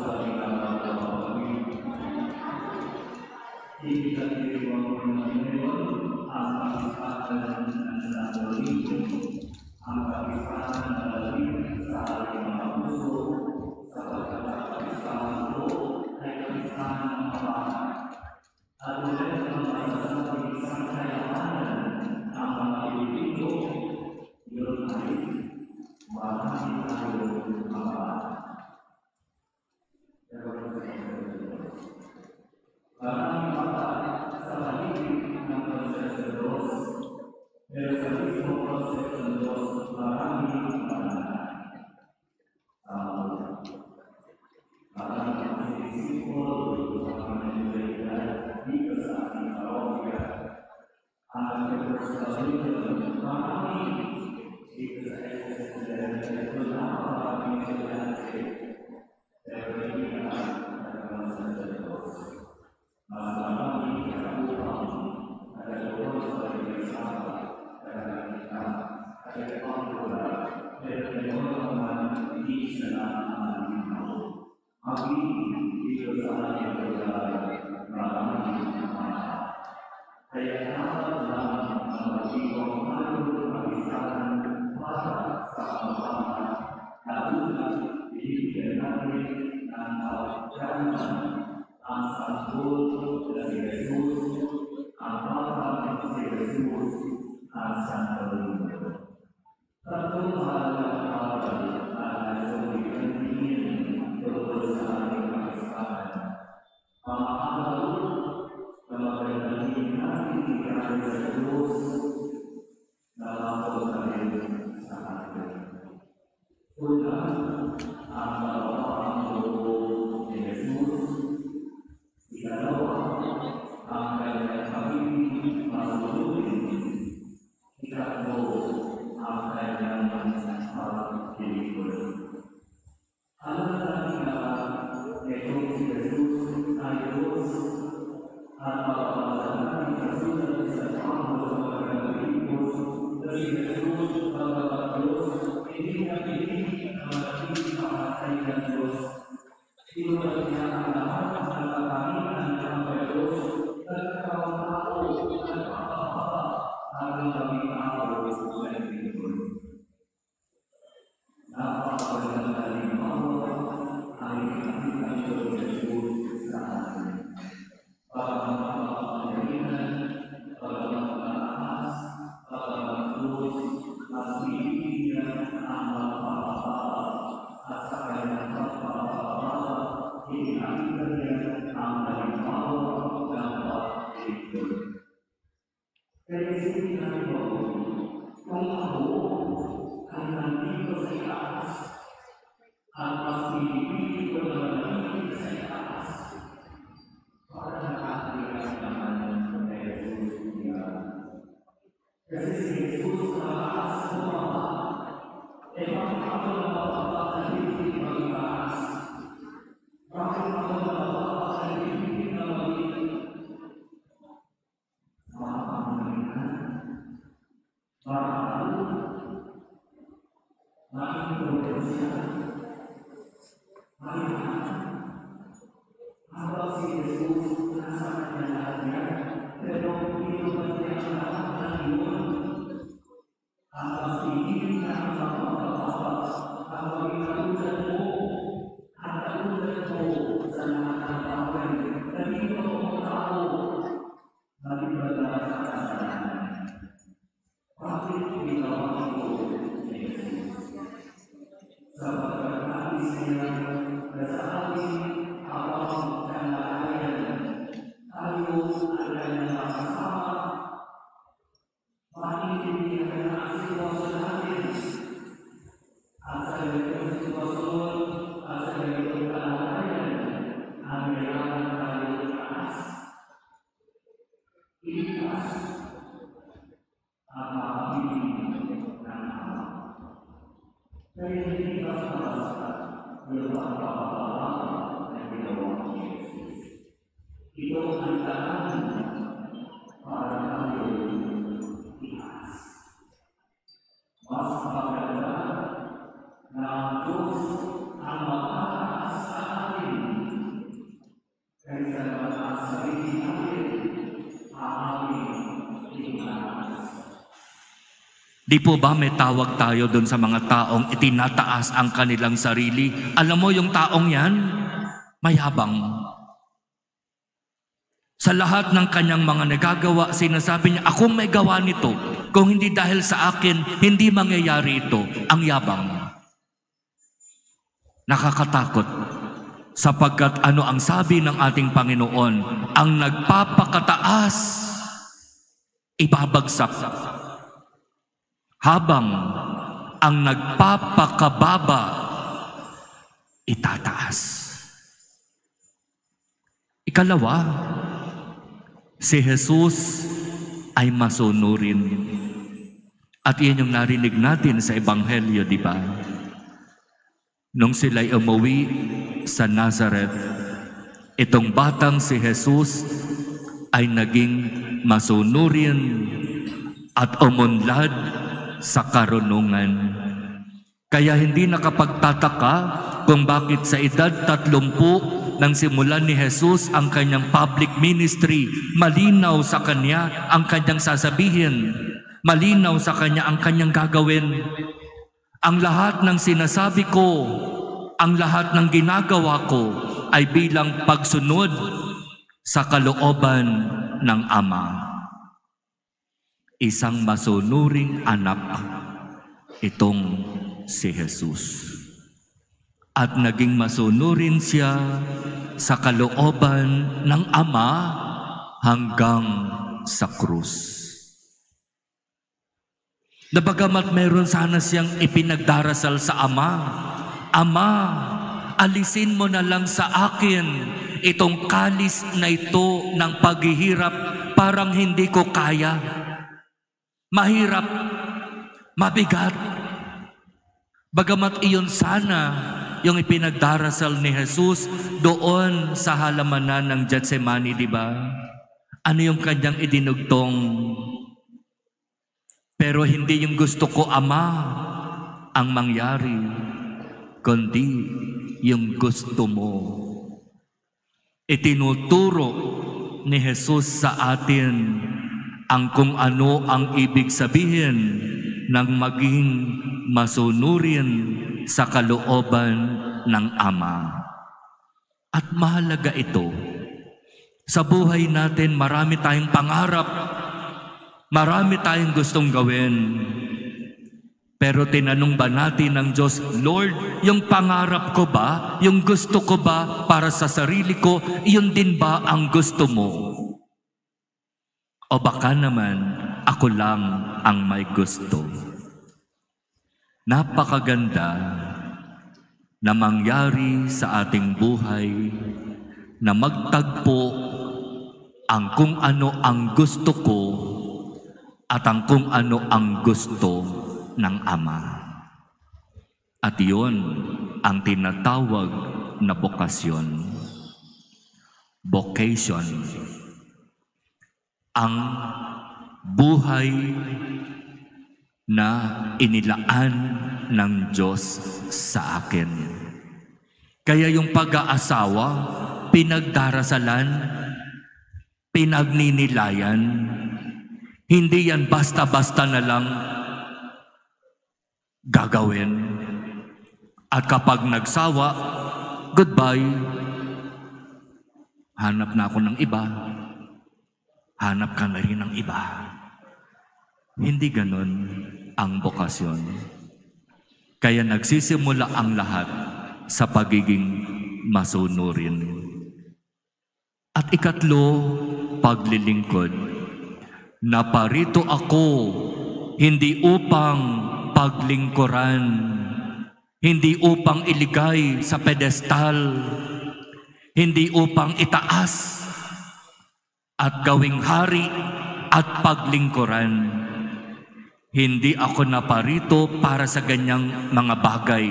sa ginagawa kami. Ipinagdiriwang ko ngayon ang pakisahan ng sandaling, ang pakisahan na lalapit sa aking mga puso, sapagkat ang pakisahan ko ay pakisahan ng kapahan. At ulit ang masasabing isang kayamanan ng mga ibigko, yun ay marami tayong kapahan. Maraming mata sa paligid ng proseso ng Diyos, pero sa mismo proseso ng Diyos, maraming pananahan. Maraming sinisipol ang mga nilaitan dito sa ating parokya. Ang nagpapasalamat maraming dito sa SSL, ito na maraming estudyante, pero hindi na nagpapasalamat sa Diyos. Mas maraming kapupang nagagawa sa pag-isama, nagagakita, nagagakita, pero ngayon naman hindi sa naman ang magiging dito sa ating pagkakas maraming mga. Kaya dapat lang ang magiging malulong pag-isahan para sa kapapaan na unang bibigyan natin ng pagkakas ang sanggol na si Jesus, ang Papa na si Jesus, ang sanggol. Tatlong mahalagang aral na nasa tingin tungkol sa ating pag-isahan. Ang aral na magandang natin ikay sa Diyos na mapagkalit sa atin. Una, ang kapapang loob ni Jesus. Ikalawa, ang kanyang pag-ibig masunurin. Ikatlo, ang kanyang pag-ibig. Alam natin na itong si Jesus ay Diyos at mapapasa natin sa sulat sa pangko sa mga Pilipos na si Jesus magpapag Diyos, hindi na pinili ang magiging kamatay ng Diyos. Inulat niya ang lahat ng kakahinan ng Diyos at nagkakawang-tao at nagkakapapa hanggang maging tao sa Pilipos. Napakagandang halimbawa ay nakita niyo ng Jesus sa atin. Pagmamakapangyarihan, pagmamakaas, pagmamakalos, mas bibigyan ang magpapapapa at sa kanyang pagpapapapa, hinakita niya ang halimbawa ng pag-ibig. Kaya sinabi ko, kung ako ay nandito sa itaas, at mas pinipili ko na nandito sa itaas, para nakatigas naman ng Jesus niya. Kasi si Jesus na mataas sa bumaba, bakit ako nabababa na hindi mag-ibaas? Bakit ako nabababa na hindi na mag-ibaas? Makapangalingan, maraming progresya, habang si Jesus nasa kanya lahat niya, pero inuman niya ang lahat ng iyon. Ang pagpili na ang pagpapapa, ang pagkakulutan mo, ang katulutan mo sa lahat ng bagay, naging totoong tao, nagibala sa kasalanan. Bakit ginawa ito ni Jesus? Sa pagkakais niya na sa ating awang kalagayan, tayo ang kanyang makasama, maintindihan ang sitwasyon natin. At sa ganitong sitwasyon, at sa ganitong kalagayan, ang kailangan tayo itaas. Itas ang makapili ng Ama. Kaya hindi basta-basta yung pagpapagawa ng ginawa ni Jesus. Ito ang daan para Di po ba may tawag tayo doon sa mga taong itinataas ang kanilang sarili? Alam mo yung taong yan, mayabang. Sa lahat ng kanyang mga nagagawa, sinasabi niya, ako may gawa nito. Kung hindi dahil sa akin, hindi mangyayari ito. Ang yabang. Nakakatakot. Sapagkat ano ang sabi ng ating Panginoon? Ang nagpapakataas, ibabagsak. Habang ang nagpapakababa, itataas. Ikalawa, si Jesus ay masunurin. At iyan yung narinig natin sa Ebanghelyo, di ba? Nung sila'y umuwi sa Nazareth, itong batang si Jesus ay naging masunurin at umunlad sa karunungan. Kaya hindi nakapagtataka kung bakit sa edad 30 nang simulan ni Jesus ang kanyang public ministry, malinaw sa kanya ang kanyang sasabihin, malinaw sa kanya ang kanyang gagawin. Ang lahat ng sinasabi ko, ang lahat ng ginagawa ko ay bilang pagsunod sa kalooban ng Ama. Isang masunuring anak itong si Jesus. At naging masunurin siya sa kalooban ng Ama hanggang sa krus. Na bagamat meron sana siyang ipinagdarasal sa Ama, Ama, alisin mo na lang sa akin itong kalis na ito ng paghihirap, parang hindi ko kaya. Mahirap, mabigat. Bagamat iyon sana yung ipinagdarasal ni Jesus doon sa halamanan ng Getsemani, di ba? Ano yung kanyang idinugtong? Pero hindi yung gusto ko, Ama, ang mangyari, kundi yung gusto mo. Itinuturo ni Jesus sa atin ang kung ano ang ibig sabihin ng maging masunurin sa kalooban ng Ama. At mahalaga ito. Sa buhay natin, marami tayong pangarap, marami tayong gustong gawin. Pero tinanong ba natin ng Diyos, Lord, yung pangarap ko ba, yung gusto ko ba para sa sarili ko, yun din ba ang gusto mo? O baka naman, ako lang ang may gusto. Napakaganda na mangyari sa ating buhay na magtagpo ang kung ano ang gusto ko at ang kung ano ang gusto ng Ama. At iyon ang tinatawag na bokasyon. Vocation. Ang buhay na inilaan ng Diyos sa akin. Kaya yung pag-aasawa, pinagdarasalan, pinagninilayan, hindi yan basta-basta na lang gagawin. At kapag nagsawa, goodbye, hanap na ako ng iba. Hanap ka na rin ng iba. Hindi ganon ang bokasyon. Kaya nagsisimula ang lahat sa pagiging masunurin. At ikatlo, paglilingkod. Naparito ako hindi upang paglingkuran, hindi upang iligay sa pedestal, hindi upang itaas at gawing hari at paglingkuran. Hindi ako naparito para sa ganyang mga bagay.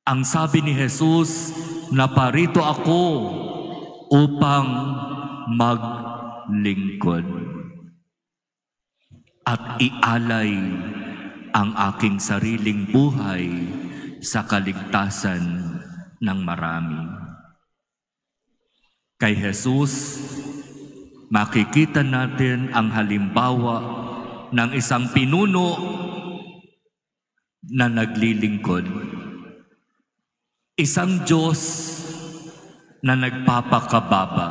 Ang sabi ni Jesus, naparito ako upang maglingkod at ialay ang aking sariling buhay sa kaligtasan ng marami. Kay Jesus, makikita natin ang halimbawa ng isang pinuno na naglilingkod. Isang Diyos na nagpapakababa.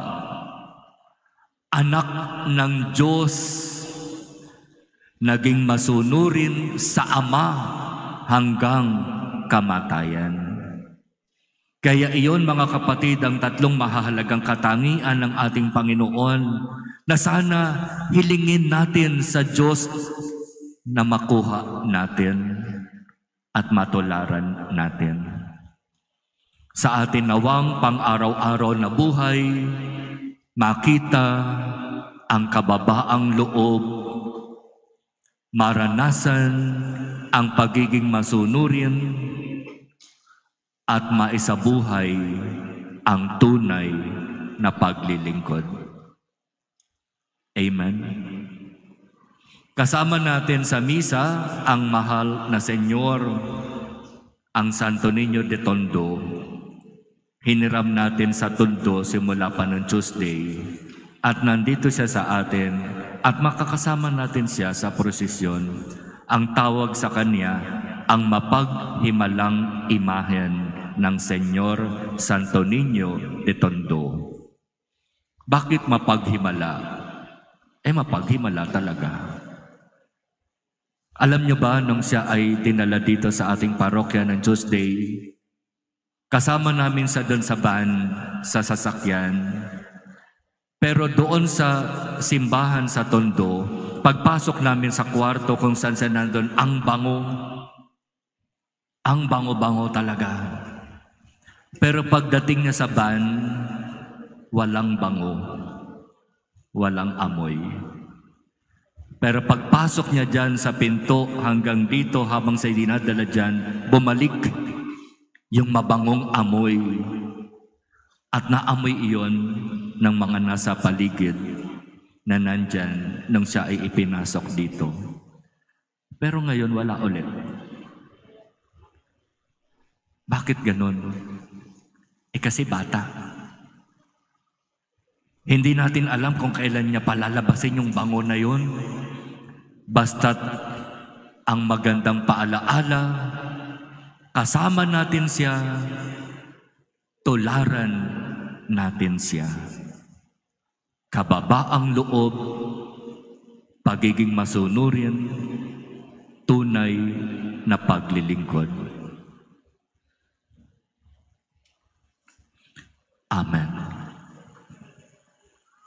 Anak ng Diyos, naging masunurin sa Ama hanggang kamatayan. Kaya iyon mga kapatid ang tatlong mahahalagang katangian ng ating Panginoon na sana hilingin natin sa Diyos na makuha natin at matularan natin. Sa atin nawang pang-araw-araw na buhay, makita ang kababaang loob, maranasan ang pagiging masunurin, at maisabuhay ang tunay na paglilingkod. Amen. Kasama natin sa misa ang mahal na Senyor, ang Santo Niño de Tondo. Hiniram natin sa Tondo simula pa noong Tuesday at nandito siya sa atin at makakasama natin siya sa prosesyon. Ang tawag sa kanya, ang mapaghimalang imahen ng Senyor Santo Niño de Tondo. Bakit mapaghimala? Mapaghimala talaga. Alam niyo ba, nung siya ay dinala dito sa ating parokya ng Tuesday, kasama namin sa doon sa van, sa sasakyan. Pero doon sa simbahan sa Tondo, pagpasok namin sa kwarto kung saan siya nandun, ang bango-bango talaga. Pero pagdating niya sa van, walang bango, walang amoy. Pero pagpasok niya dyan sa pinto hanggang dito habang siya dinadala dyan, bumalik yung mabangong amoy. At naamoy iyon ng mga nasa paligid na nandyan nung siya ay ipinasok dito. Pero ngayon wala ulit. Bakit ganun? Kasi bata. Hindi natin alam kung kailan niya palalabasin yung bango na yun. Basta't ang magandang paalaala, kasama natin siya, tularan natin siya. Kababaang loob, pagiging masunurin, tunay na paglilingkod. Amen.